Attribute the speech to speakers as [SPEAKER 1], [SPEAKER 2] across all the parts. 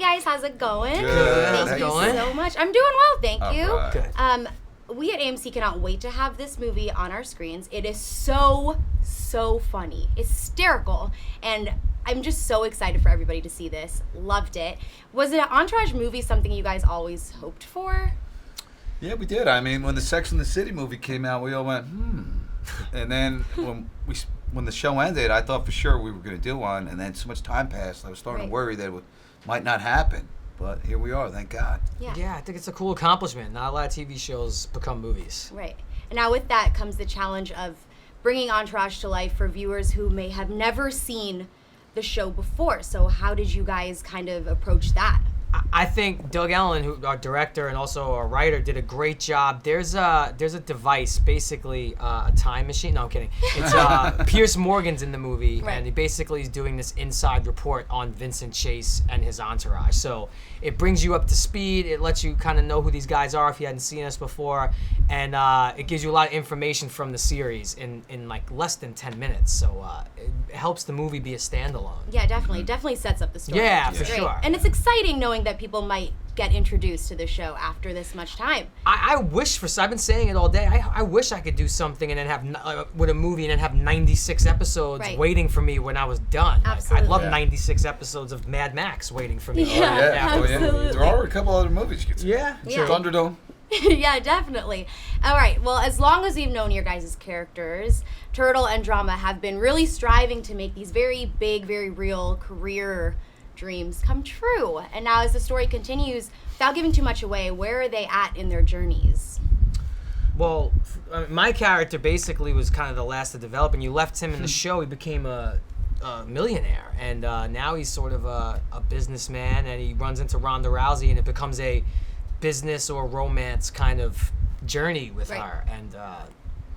[SPEAKER 1] guys, how's it going?
[SPEAKER 2] Good.
[SPEAKER 1] Thank you so much. I'm doing well, thank you.
[SPEAKER 2] Right.
[SPEAKER 3] Good.
[SPEAKER 1] We at AMC cannot wait to have this movie on our screens. It is so funny, hysterical, and I'm just so excited for everybody to see this. Loved it. Was an Entourage movie something you guys always hoped for?
[SPEAKER 2] Yeah, we did. I mean, when the Sex and the City movie came out, we all went, And then when the show ended, I thought for sure we were going to do one, and then so much time passed, I was starting to worry that it might not happen. But here we are, thank God.
[SPEAKER 3] Yeah, I think it's a cool accomplishment. Not a lot of TV shows become movies.
[SPEAKER 1] Right. And now with that comes the challenge of bringing Entourage to life for viewers who may have never seen the show before. So how did you guys kind of approach that?
[SPEAKER 3] I think Doug Ellen, who our director and also our writer, did a great job. There's a device, basically a time machine. No, I'm kidding. It's Pierce Morgan's in the movie, and he basically is doing this inside report on Vincent Chase and his entourage. So it brings you up to speed. It lets you kind of know who these guys are if you hadn't seen us before, and it gives you a lot of information from the series in like less than 10 minutes. So it helps the movie be a standalone.
[SPEAKER 1] Yeah, definitely. Definitely sets up the story.
[SPEAKER 3] Yeah, for sure.
[SPEAKER 1] And it's exciting knowing that people might get introduced to the show after this much time.
[SPEAKER 3] I wish I've been saying it all day. I wish I could do something and then have with a movie and then have 96 episodes waiting for me when I was done.
[SPEAKER 1] Absolutely.
[SPEAKER 3] I'd love 96 episodes of Mad Max waiting for me.
[SPEAKER 1] Absolutely.
[SPEAKER 2] There are a couple other movies you could see.
[SPEAKER 1] Yeah.
[SPEAKER 2] Thunderdome.
[SPEAKER 1] Yeah, definitely. All right, well, as long as we've known your guys' characters, Turtle and Drama have been really striving to make these very big, very real career dreams come true. And now as the story continues, without giving too much away, where are they at in their journeys?
[SPEAKER 3] Well, my character basically was kind of the last to develop, and you left him in the show. He became a millionaire, and now he's sort of a businessman, and he runs into Ronda Rousey, and it becomes a business or romance kind of journey with her. And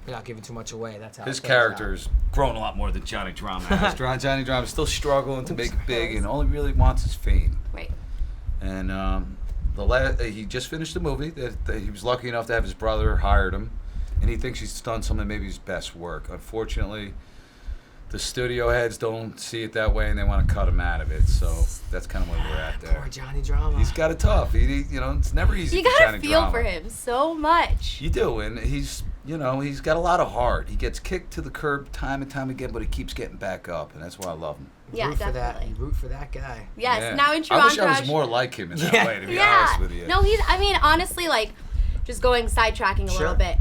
[SPEAKER 3] without giving too much away, that's how
[SPEAKER 2] his character's grown a lot more than Johnny Drama has. Johnny Drama's still struggling to make it big, and all he really wants is fame.
[SPEAKER 1] Right.
[SPEAKER 2] And he just finished the movie that he was lucky enough to have his brother hired him, and he thinks he's done some of maybe his best work. Unfortunately, the studio heads don't see it that way, and they want to cut him out of it. So that's kind of where we're at there.
[SPEAKER 3] Poor Johnny Drama.
[SPEAKER 2] He's got it tough. It's never easy.
[SPEAKER 1] You
[SPEAKER 2] for
[SPEAKER 1] gotta
[SPEAKER 2] Johnny
[SPEAKER 1] feel
[SPEAKER 2] Drama.
[SPEAKER 1] for him so much.
[SPEAKER 2] You do, and he's got a lot of heart. He gets kicked to the curb time and time again, but he keeps getting back up, and that's why I love him.
[SPEAKER 1] Yeah, definitely.
[SPEAKER 3] You root for that guy.
[SPEAKER 1] Yes.
[SPEAKER 2] Yeah.
[SPEAKER 1] Now in true
[SPEAKER 2] I wish
[SPEAKER 1] Entourage,
[SPEAKER 2] I was more like him in that way, to be honest with you.
[SPEAKER 1] No, honestly, like, just going sidetracking a little bit.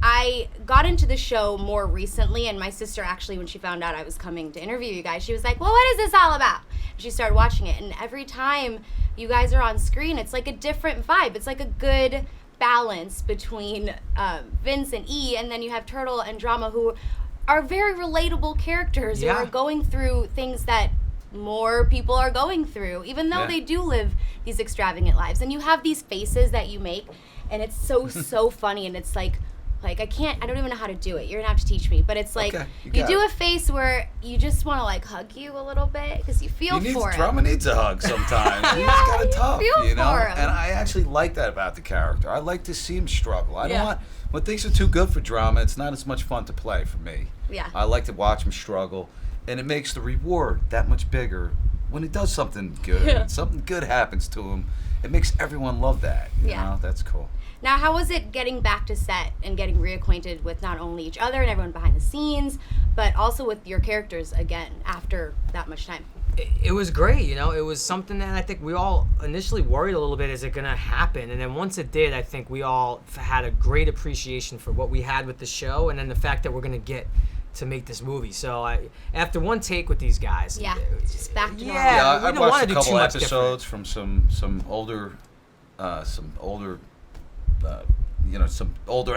[SPEAKER 1] I got into the show more recently, and my sister actually, when she found out I was coming to interview you guys, she was like, well, what is this all about? And she started watching it, and every time you guys are on screen, it's like a different vibe. It's like a good balance between Vince and E, and then you have Turtle and Drama, who are very relatable characters who are going through things that more people are going through, even though they do live these extravagant lives. And you have these faces that you make, and it's so funny, and it's like I don't even know how to do it. You're gonna have to teach me. But it's like, you do a face where you just want to like hug you a little bit because you feel for him.
[SPEAKER 2] Drama needs a hug sometimes. He's got it tough,
[SPEAKER 1] you know?
[SPEAKER 2] For him. And I actually like that about the character. I like to see him struggle. I don't want, when things are too good for Drama, it's not as much fun to play for me.
[SPEAKER 1] Yeah.
[SPEAKER 2] I like to watch him struggle. And it makes the reward that much bigger when he does something good. And something good happens to him. It makes everyone love that. You know? That's cool.
[SPEAKER 1] Now, how was it getting back to set and getting reacquainted with not only each other and everyone behind the scenes, but also with your characters again after that much time?
[SPEAKER 3] It was great, It was something that I think we all initially worried a little bit, is it going to happen? And then once it did, I think we all had a great appreciation for what we had with the show, and then the fact that we're going to get to make this movie. So after one take with these guys,
[SPEAKER 1] it's just back to normal.
[SPEAKER 2] Yeah,
[SPEAKER 3] we
[SPEAKER 2] I
[SPEAKER 3] don't want
[SPEAKER 2] watched
[SPEAKER 3] to
[SPEAKER 2] a
[SPEAKER 3] do
[SPEAKER 2] couple
[SPEAKER 3] too much
[SPEAKER 2] episodes from some older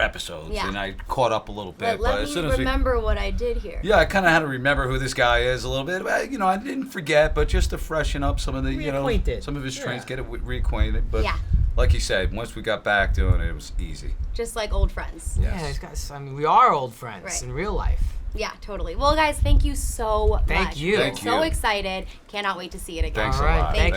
[SPEAKER 2] episodes, and I caught up a little bit.
[SPEAKER 1] Let me remember what I did here.
[SPEAKER 2] Yeah, I kind of had to remember who this guy is a little bit. I didn't forget, but just to freshen up some of the, some of his trains, get it reacquainted. But like you said, once we got back doing it, it was easy.
[SPEAKER 1] Just like old friends.
[SPEAKER 2] Yes.
[SPEAKER 3] Yeah, we are old friends in real life.
[SPEAKER 1] Yeah, totally. Well, guys, thank you so much.
[SPEAKER 3] Thank you.
[SPEAKER 1] We're so excited. Cannot wait to see it again.
[SPEAKER 2] Thanks
[SPEAKER 3] All right.
[SPEAKER 2] a lot.
[SPEAKER 3] Thank you.